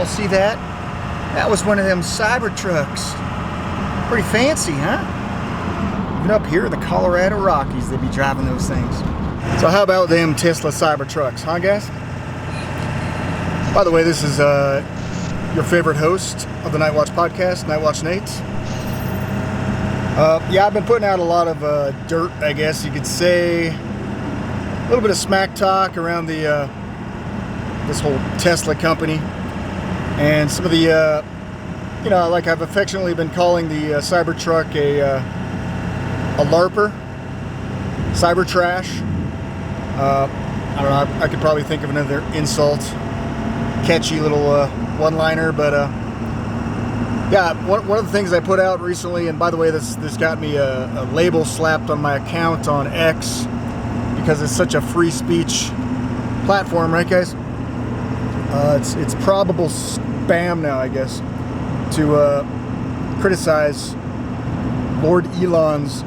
y'all see that? That was one of them Cybertrucks. Pretty fancy, huh? Even up here in the Colorado Rockies, they be driving those things. So how about them Tesla Cybertrucks, huh guys? By the way, this is your favorite host of the Nightwatch Podcast, Nightwatch N8. Yeah, I've been putting out a lot of dirt, I guess you could say. A little bit of smack talk around the this whole Tesla company. And some of the, like I've affectionately been calling the Cybertruck a LARPer, cyber trash. I don't know, I could probably think of another insult. Catchy little one-liner, but yeah, one of the things I put out recently, and by the way, this got me a label slapped on my account on X because it's such a free speech platform, right, guys? It's probable spam now, I guess, to criticize Lord Elon's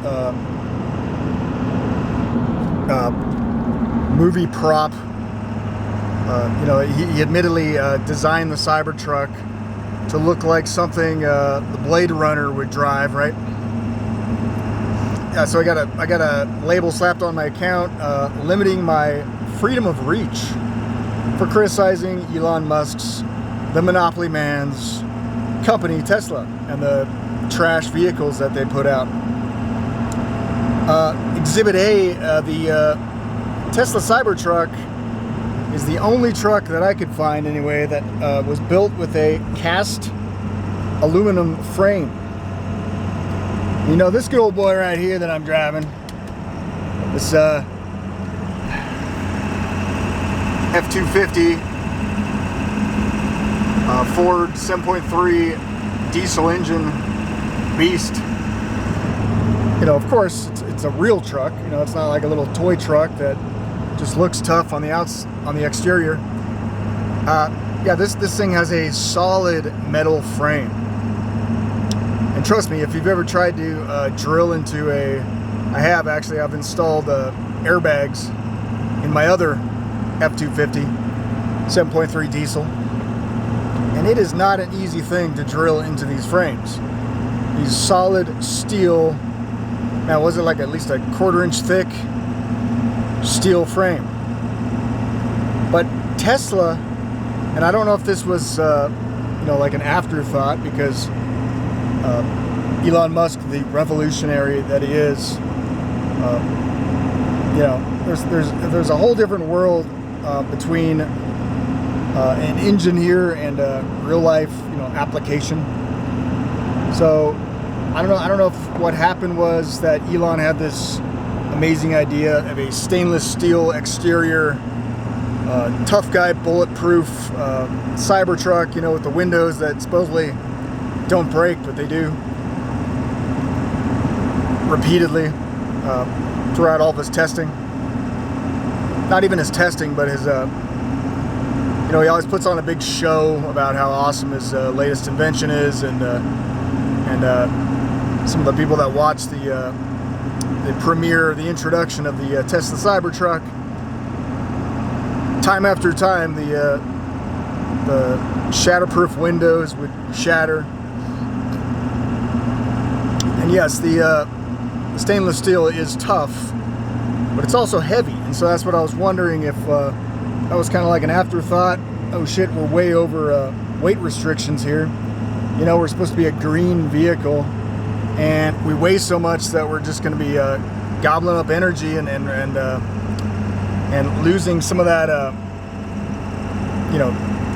movie prop. He admittedly designed the Cybertruck to look like something the Blade Runner would drive, right? Yeah, so I got a label slapped on my account limiting my freedom of reach for criticizing Elon Musk's, the Monopoly Man's company, Tesla, and the trash vehicles that they put out. Exhibit A, the Tesla Cybertruck, is the only truck that I could find anyway that was built with a cast aluminum frame. You know, this good old boy right here that I'm driving, this F-250 Ford 7.3 diesel engine beast. Of course, it's a real truck. It's not like a little toy truck that just looks tough on the exterior. Yeah, this thing has a solid metal frame. And trust me, if you've ever tried to drill into I've installed airbags in my other F-250 7.3 diesel, and it is not an easy thing to drill into these frames. These solid steel, now was it like at least a 1/4 inch thick steel frame? But Tesla, and I don't know if this was like an afterthought, because Elon Musk, the revolutionary that he is, there's a whole different world between an engineer and a real life application. So I don't know if what happened was that Elon had this amazing idea of a stainless steel exterior, tough guy, bulletproof Cybertruck, with the windows that supposedly don't break, but they do repeatedly throughout all of his testing. Not even his testing, but his, he always puts on a big show about how awesome his latest invention is, and some of the people that watch the premiere, the introduction of the Tesla Cybertruck, time after time, the shatterproof windows would shatter. And yes, the stainless steel is tough, but it's also heavy. And so that's what I was wondering if that was kind of like an afterthought. Oh shit, we're way over weight restrictions here. We're supposed to be a green vehicle, and we weigh so much that we're just going to be gobbling up energy and losing some of that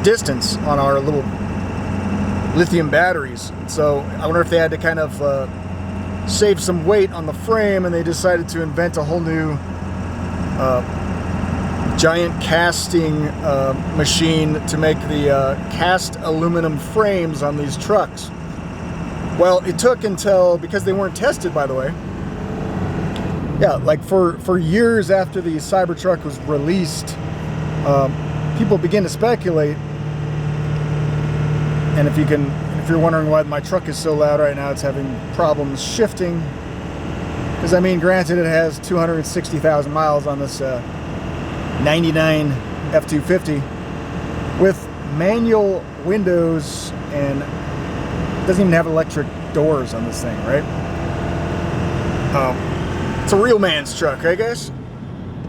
distance on our little lithium batteries. So I wonder if they had to kind of save some weight on the frame, and they decided to invent a whole new giant casting machine to make the cast aluminum frames on these trucks. Well, it took until, because they weren't tested, by the way. Yeah, like for years after the Cybertruck was released, people began to speculate. And if you're wondering why my truck is so loud right now, it's having problems shifting. Because, granted, it has 260,000 miles on this 99 F-250 with manual windows and doesn't even have electric doors on this thing, right? It's a real man's truck, right, guys?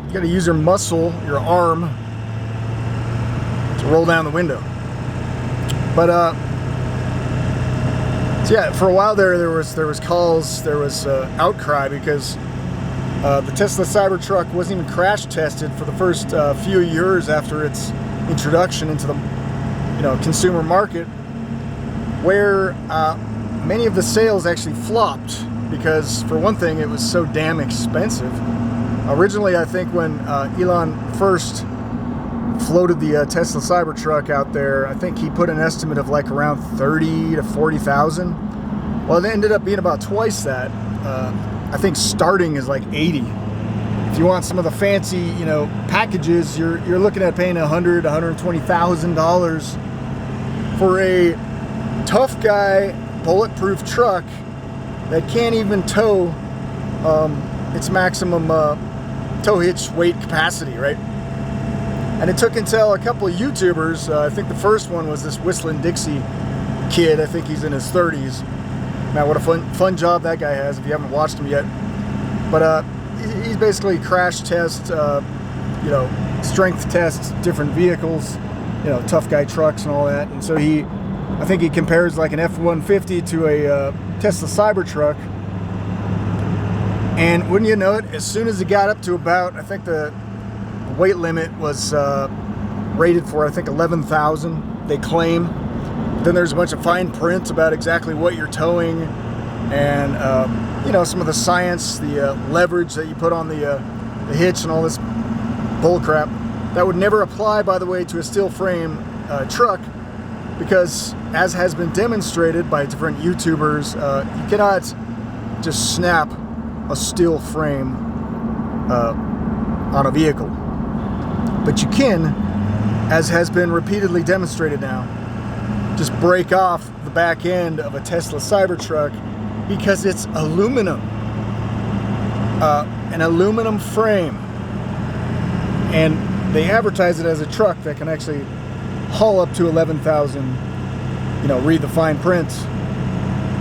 You gotta use your muscle, your arm, to roll down the window. But so yeah, for a while there was calls, there was outcry because the Tesla Cybertruck wasn't even crash tested for the first few years after its introduction into the consumer market, where many of the sales actually flopped because, for one thing, it was so damn expensive. Originally, I think when Elon first floated the Tesla Cybertruck out there, I think he put an estimate of like around 30 to 40,000. Well, it ended up being about twice that. I think starting is like 80. If you want some of the fancy, packages, you're looking at paying $100,000, $120,000 for a tough guy, bulletproof truck that can't even tow its maximum tow hitch weight capacity, right? And it took until a couple of YouTubers, I think the first one was this Whistling Dixie kid, I think he's in his 30s. Man, what a fun job that guy has if you haven't watched him yet. But he's basically crash test, strength test different vehicles, tough guy trucks and all that. And so I think he compares like an F-150 to a Tesla Cybertruck. And wouldn't you know it, as soon as it got up to about, I think the weight limit was rated for, I think, 11,000, they claim. Then there's a bunch of fine print about exactly what you're towing and, some of the science, the leverage that you put on the hitch and all this bull crap. That would never apply, by the way, to a steel frame truck because, as has been demonstrated by different YouTubers, you cannot just snap a steel frame on a vehicle. But you can, as has been repeatedly demonstrated now, just break off the back end of a Tesla Cybertruck because it's aluminum. An aluminum frame. And they advertise it as a truck that can actually haul up to 11,000, read the fine print.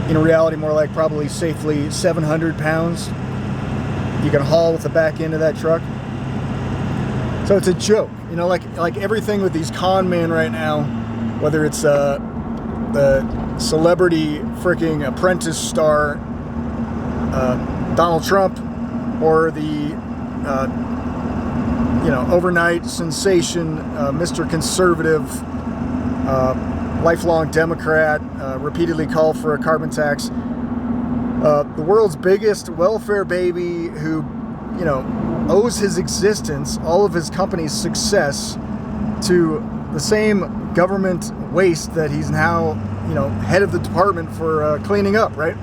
In reality, more like probably safely 700 pounds you can haul with the back end of that truck. So it's a joke, like everything with these con men right now, whether it's the celebrity freaking Apprentice star Donald Trump or the overnight sensation Mr. Conservative, lifelong Democrat, repeatedly called for a carbon tax. The world's biggest welfare baby who, owes his existence, all of his company's success, to the same government waste that he's now, head of the department for cleaning up, right?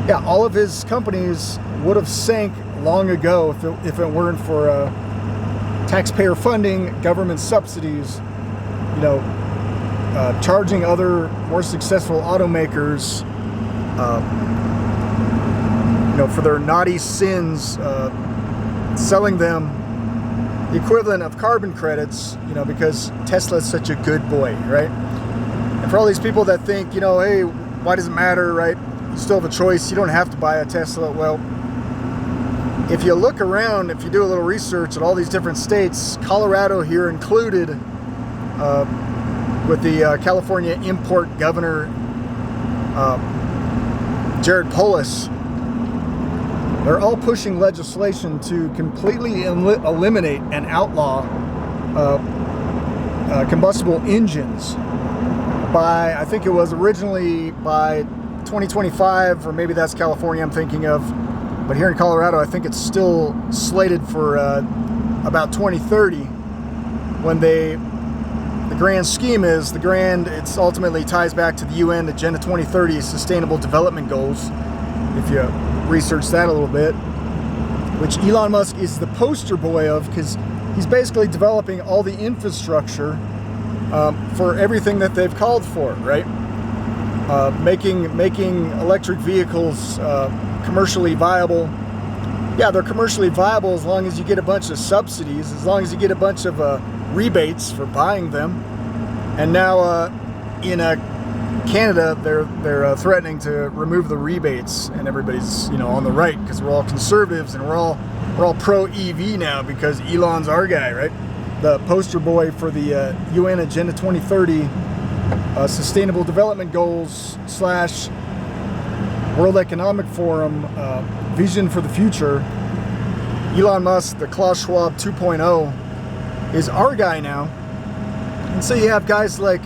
Yeah, all of his companies would have sank long ago if it weren't for taxpayer funding, government subsidies, charging other more successful automakers, for their naughty sins, selling them the equivalent of carbon credits, because Tesla's such a good boy, right? And for all these people that think, hey, why does it matter, right? You still have a choice. You don't have to buy a Tesla. Well, if you look around, if you do a little research at all these different states, Colorado here included, with the California import governor, Jared Polis, they're all pushing legislation to completely eliminate and outlaw combustible engines by, I think it was originally by 2025, or maybe that's California I'm thinking of, but here in Colorado I think it's still slated for about 2030 when the grand scheme is, it's ultimately ties back to the UN Agenda 2030 Sustainable Development Goals, if you research that a little bit, which Elon Musk is the poster boy of, because he's basically developing all the infrastructure for everything that they've called for, right? Making electric vehicles commercially viable. Yeah, they're commercially viable as long as you get a bunch of subsidies, as long as you get a bunch of rebates for buying them. And now in Canada, they're threatening to remove the rebates, and everybody's on the right because we're all conservatives and we're all pro EV now because Elon's our guy, right? The poster boy for the UN Agenda 2030 Sustainable Development Goals / World Economic Forum Vision for the Future. Elon Musk, the Klaus Schwab 2.0, is our guy now. And so you have guys like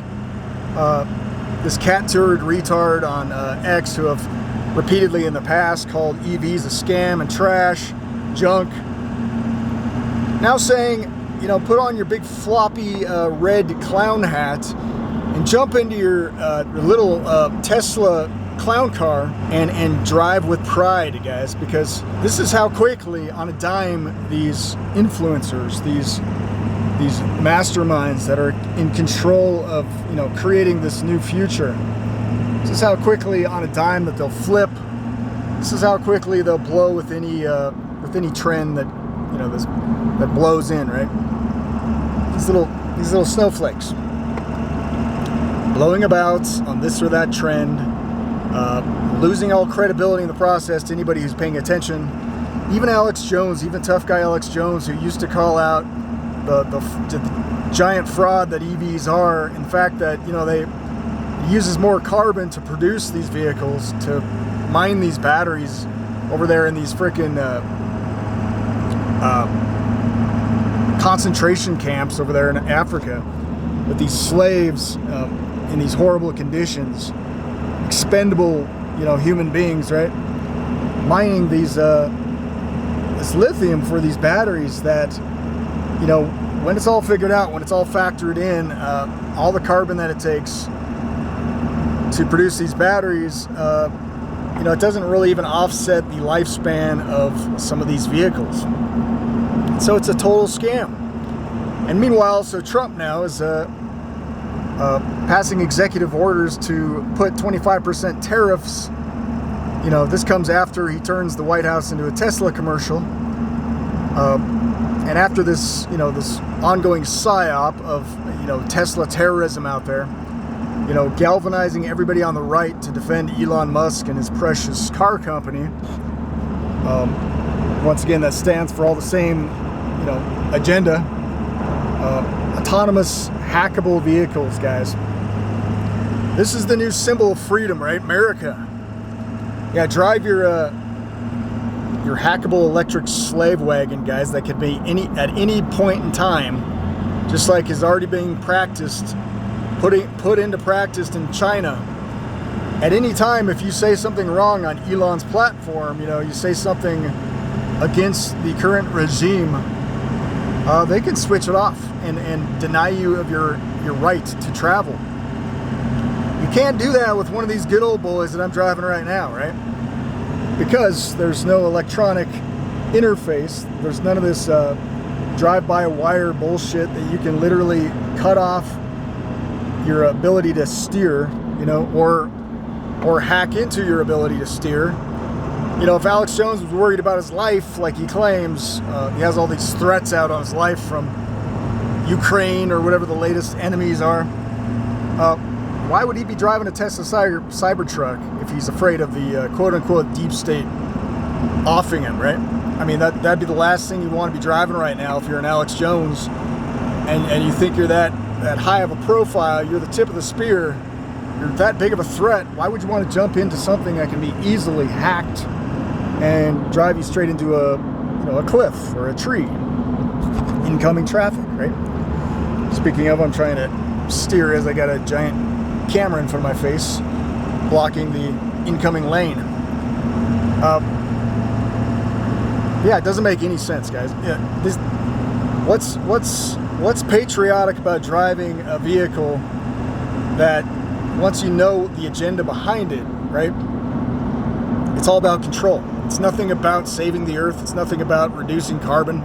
this cat-turd retard on X who have repeatedly in the past called EVs a scam and trash, junk. Now saying, put on your big floppy red clown hat and jump into your little Tesla clown car and drive with pride, guys, because this is how quickly on a dime these influencers, these masterminds that are in control of creating this new future, this is how quickly on a dime that they'll flip. This is how quickly they'll blow with any trend that that blows in, right? These little snowflakes blowing about on this or that trend, losing all credibility in the process to anybody who's paying attention. Even Alex Jones, even tough guy Alex Jones, who used to call out the giant fraud that EVs are, in fact that they uses more carbon to produce these vehicles, to mine these batteries over there in these freaking concentration camps over there in Africa with these slaves in these horrible conditions, expendable human beings, right? Mining these this lithium for these batteries that when it's all figured out, when it's all factored in, all the carbon that it takes to produce these batteries, it doesn't really even offset the lifespan of some of these vehicles. So it's a total scam. And meanwhile, so Trump now is passing executive orders to put 25% tariffs. This comes after he turns the White House into a Tesla commercial. And after this, this ongoing psyop of, Tesla terrorism out there, galvanizing everybody on the right to defend Elon Musk and his precious car company. Once again, that stands for all the same, agenda. Autonomous, hackable vehicles, guys. This is the new symbol of freedom, right? America. Yeah, drive your hackable electric slave wagon, guys, that could be at any point in time, just like is already being practiced, put into practice in China. At any time, if you say something wrong on Elon's platform, you say something against the current regime, they can switch it off and deny you of your right to travel. You can't do that with one of these good old boys that I'm driving right now, right? Because there's no electronic interface. There's none of this drive-by-wire bullshit that you can literally cut off your ability to steer, or hack into your ability to steer. If Alex Jones was worried about his life, like he claims, he has all these threats out on his life from Ukraine or whatever the latest enemies are. Why would he be driving a Tesla Cybertruck if he's afraid of the quote-unquote deep state offing him, right? I mean, that'd be the last thing you want to be driving right now if you're an Alex Jones and you think you're that high of a profile, you're the tip of the spear, you're that big of a threat. Why would you want to jump into something that can be easily hacked and drive you straight into a cliff or a tree? Incoming traffic, right? Speaking of, I'm trying to steer as I got a giant camera in front of my face blocking the incoming lane. Yeah, it doesn't make any sense, guys. Yeah, what's patriotic about driving a vehicle that, once you know the agenda behind it, right? It's all about control. It's nothing about saving the earth. It's nothing about reducing carbon.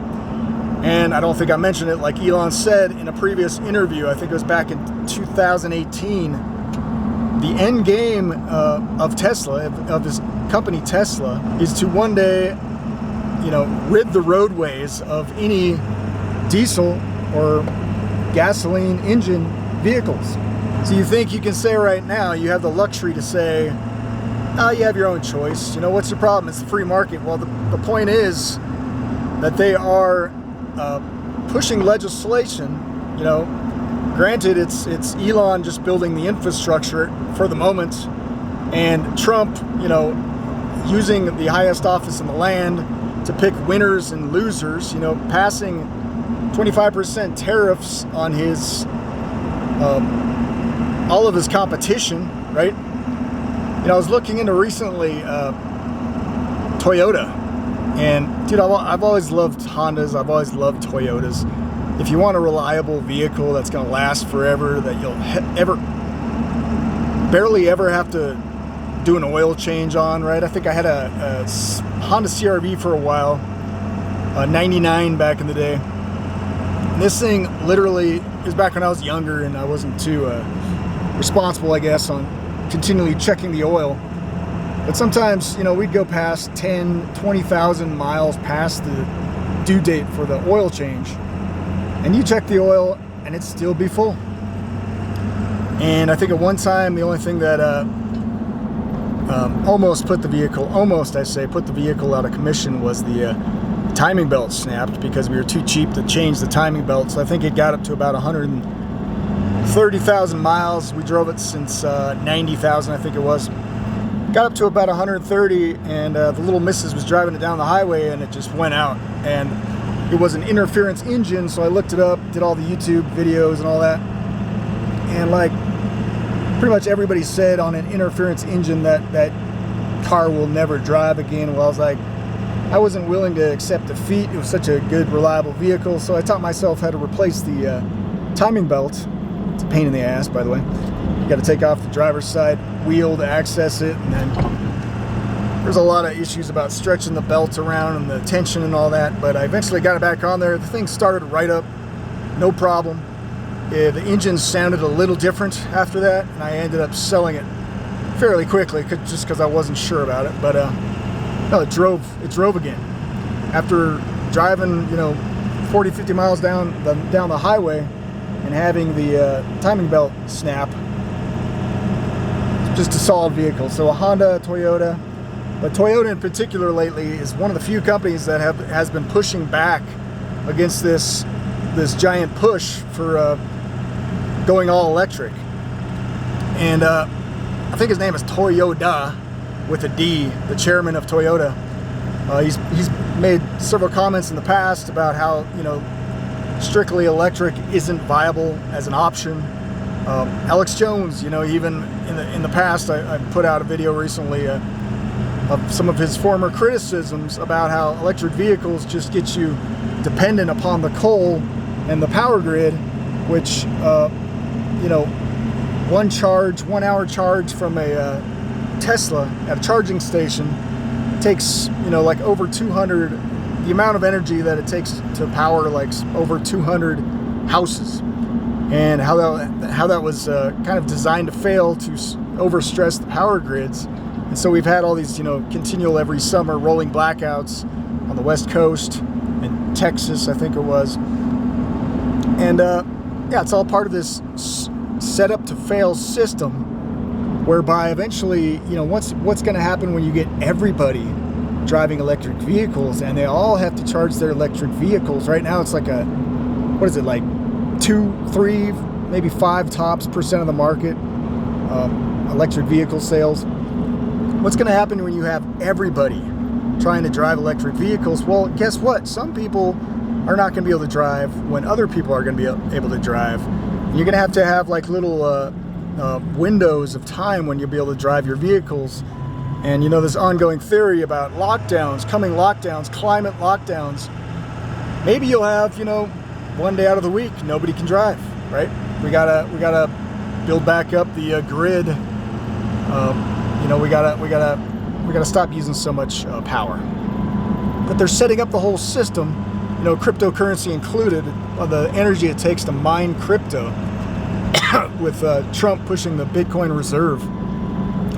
And I don't think I mentioned it, like Elon said in a previous interview, I think it was back in 2018, the end game of Tesla, of his company Tesla, is to one day, rid the roadways of any diesel or gasoline engine vehicles. So you think you can say right now, you have the luxury to say, oh, you have your own choice. You know, what's your problem? It's the free market. Well, the point is that they are pushing legislation. You know, granted, it's Elon just building the infrastructure for the moment, and Trump, you know, using the highest office in the land to pick winners and losers, you know, passing 25% tariffs on his all of his competition, right? You know, I was looking into recently Toyota, and dude, I've always loved Hondas. I've always loved Toyotas. If you want a reliable vehicle that's going to last forever, that you'll barely ever have to do an oil change on, right? I think I had a Honda CR-V for a while, 99 back in the day. And this thing literally is back when I was younger and I wasn't too responsible, I guess, on continually checking the oil. But sometimes, you know, we'd go past 10, 20,000 miles past the due date for the oil change, and you check the oil and it'd still be full. And I think at one time the only thing that almost put the vehicle out of commission was the timing belt snapped, because we were too cheap to change the timing belt. So I think it got up to about 130,000 miles. We drove it since 90,000, I think it was. Got up to about 130, and the little missus was driving it down the highway, and it just went out. And it was an interference engine, so I looked it up, did all the YouTube videos and all that. And like pretty much everybody said on an interference engine that car will never drive again. Well, I was like, I wasn't willing to accept defeat. It was such a good, reliable vehicle, so I taught myself how to replace the timing belt. It's a pain in the ass, by the way. You got to take off the driver's side wheel to access it, and then there's a lot of issues about stretching the belt around and the tension and all that, but I eventually got it back on there. The thing started right up, no problem. The engine sounded a little different after that, and I ended up selling it fairly quickly just because I wasn't sure about it. But no, it drove again. After driving, 40, 50 miles down the highway and having the timing belt snap, just a solid vehicle. So a Honda, a Toyota, but Toyota in particular lately is one of the few companies that has been pushing back against this giant push for going all electric. And I think his name is Toyoda with a D, the chairman of Toyota. He's made several comments in the past about how strictly electric isn't viable as an option. Alex Jones, even in the past, I put out a video recently of some of his former criticisms about how electric vehicles just get you dependent upon the coal and the power grid, which 1 hour charge from a Tesla at a charging station takes like over 200, the amount of energy that it takes to power like over 200 houses, and how that was kind of designed to fail, to overstress the power grids. And so we've had all these continual every summer rolling blackouts on the West Coast and Texas, I think it was. And it's all part of this set up to fail system, whereby eventually, what's going to happen when you get everybody driving electric vehicles and they all have to charge their electric vehicles? Right now it's like like 2, 3, maybe 5 tops % of the market, electric vehicle sales. What's going to happen when you have everybody trying to drive electric vehicles? Well, guess what? Some people are not going to be able to drive when other people are going to be able to drive. You're going to have like little windows of time when you'll be able to drive your vehicles. And this ongoing theory about coming lockdowns, climate lockdowns. Maybe you'll have, 1 day out of the week nobody can drive, right? We gotta build back up the grid. We gotta stop using so much power. But they're setting up the whole system, cryptocurrency included, the energy it takes to mine crypto, with Trump pushing the Bitcoin reserve.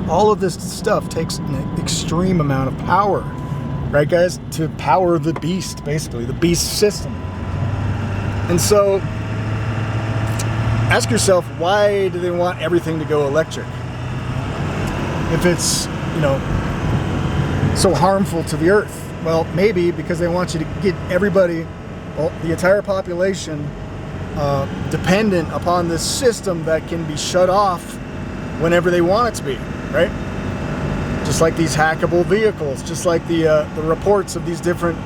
All of this stuff takes an extreme amount of power, right, guys, to power the beast, basically, the beast system. And so ask yourself, why do they want everything to go electric? If it's, so harmful to the earth. Well, maybe because they want you to get everybody, the entire population, dependent upon this system that can be shut off whenever they want it to be, right? Just like these hackable vehicles, just like the reports of these different,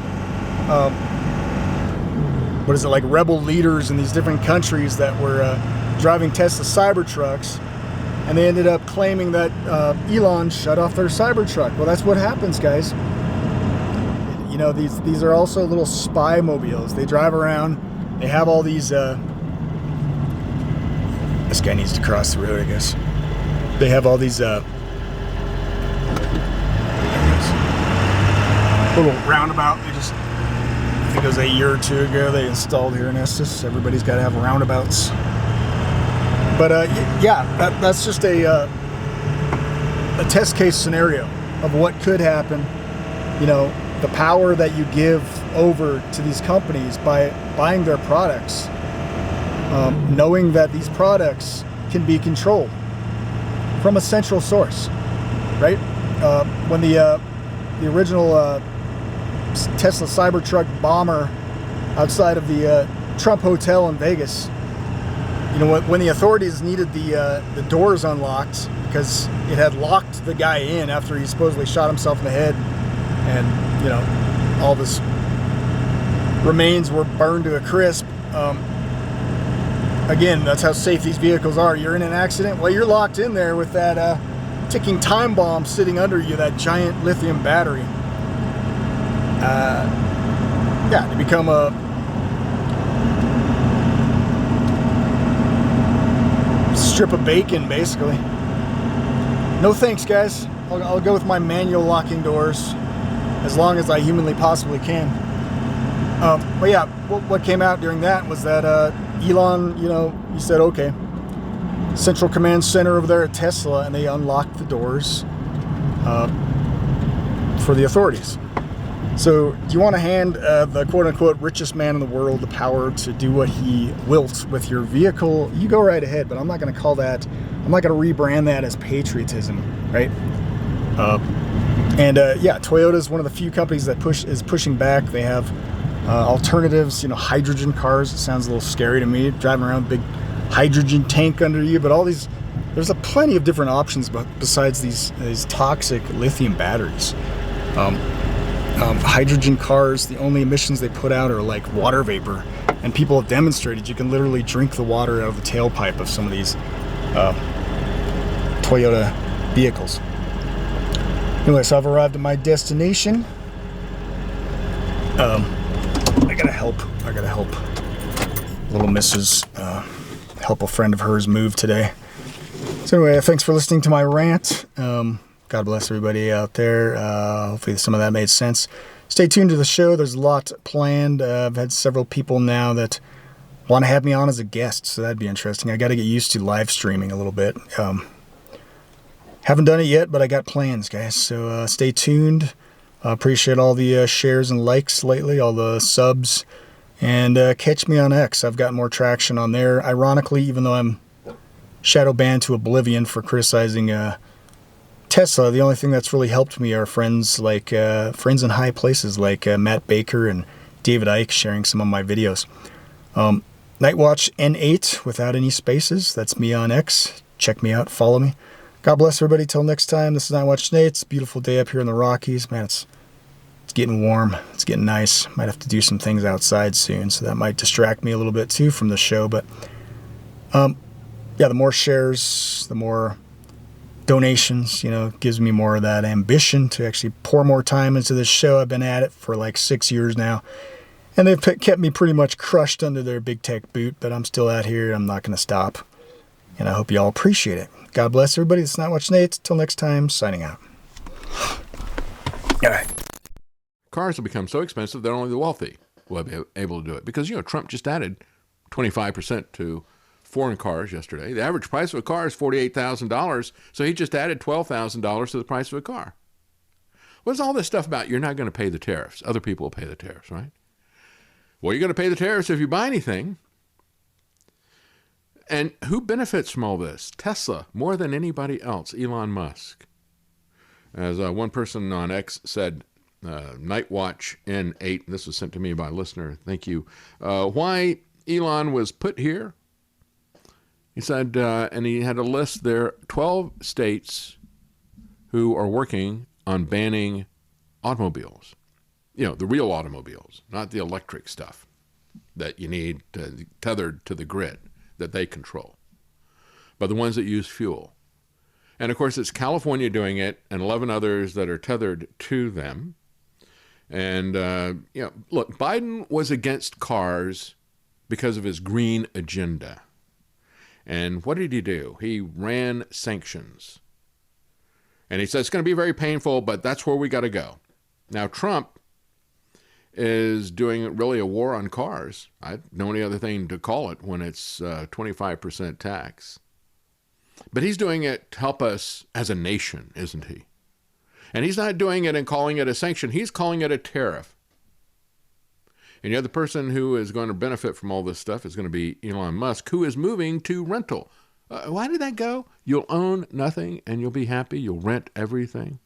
like rebel leaders in these different countries that were driving Tesla Cybertrucks, and they ended up claiming that Elon shut off their Cybertruck. Well, that's what happens, guys. These are also little spy mobiles. They drive around. They have all these. This guy needs to cross the road, I guess. They have all these little roundabout. I think it was a year or two ago, they installed here in Estes. Everybody's got to have roundabouts. But that's just a test case scenario of what could happen. The power that you give over to these companies by buying their products, knowing that these products can be controlled from a central source, right? When the original Tesla Cybertruck bomber outside of the Trump Hotel in Vegas, when the authorities needed the doors unlocked because it had locked the guy in after he supposedly shot himself in the head, and all of his remains were burned to a crisp. Again, that's how safe these vehicles are. You're in an accident, well, you're locked in there with that ticking time bomb sitting under you, that giant lithium battery. To become a strip of bacon, basically. No thanks, guys. I'll go with my manual locking doors as long as I humanly possibly can. But yeah, what came out during that was that Elon, he said, okay, central command center over there at Tesla, and they unlocked the doors for the authorities. So do you want to hand the quote-unquote richest man in the world the power to do what he wilt with your vehicle? You go right ahead, but I'm not going to call that, I'm not going to rebrand that as patriotism, right? Toyota is one of the few companies that is pushing back. They have alternatives, hydrogen cars. It sounds a little scary to me, driving around with a big hydrogen tank under you, but there's plenty of different options besides these toxic lithium batteries. Hydrogen cars, the only emissions they put out are like water vapor, and people have demonstrated you can literally drink the water out of the tailpipe of some of these Toyota vehicles. Anyway, so I've arrived at my destination. I gotta help little Mrs. Help a friend of hers move today. So anyway, thanks for listening to my rant. God bless everybody out there. Hopefully some of that made sense. Stay tuned to the show. There's a lot planned. I've had several people now that want to have me on as a guest, so that'd be interesting. I got to get used to live streaming a little bit. Haven't done it yet, but I got plans, guys. So stay tuned. Appreciate all the shares and likes lately, all the subs. And catch me on X. I've got more traction on there. Ironically, even though I'm shadow banned to oblivion for criticizing Tesla, the only thing that's really helped me are friends in high places like Matt Baker and David Icke sharing some of my videos. Nightwatch N8 without any spaces. That's me on X. Check me out. Follow me. God bless everybody. Till next time. This is Nightwatch N8. It's a beautiful day up here in the Rockies. Man, it's getting warm. It's getting nice. Might have to do some things outside soon, so that might distract me a little bit too from the show. But the more shares, the more donations, gives me more of that ambition to actually pour more time into this show. I've been at it for like 6 years now, and they've kept me pretty much crushed under their big tech boot, but I'm still out here. I'm not going to stop, and I hope you all appreciate it. God bless everybody. This is Nightwatch N8. Till next time, signing out. All right. Cars will become so expensive that only the wealthy will be able to do it. Because, Trump just added 25% to foreign cars yesterday. The average price of a car is $48,000, so he just added $12,000 to the price of a car. What's all this stuff about? You're not going to pay the tariffs. Other people will pay the tariffs, right? Well, you're going to pay the tariffs if you buy anything. And who benefits from all this? Tesla, more than anybody else, Elon Musk. As one person on X said, Nightwatch N8, this was sent to me by a listener, thank you, why Elon was put here. He said, and he had a list there, 12 states who are working on banning automobiles. You know, the real automobiles, not the electric stuff that you need tethered to the grid that they control, but the ones that use fuel. And of course, it's California doing it and 11 others that are tethered to them. And, look, Biden was against cars because of his green agenda. And what did he do? He ran sanctions. And he said it's going to be very painful, but that's where we got to go. Now, Trump is doing really a war on cars. I don't know any other thing to call it when it's 25% tax. But he's doing it to help us as a nation, isn't he? And he's not doing it and calling it a sanction. He's calling it a tariff. And the other person who is going to benefit from all this stuff is going to be Elon Musk, who is moving to rental. Why did that go? You'll own nothing and you'll be happy. You'll rent everything.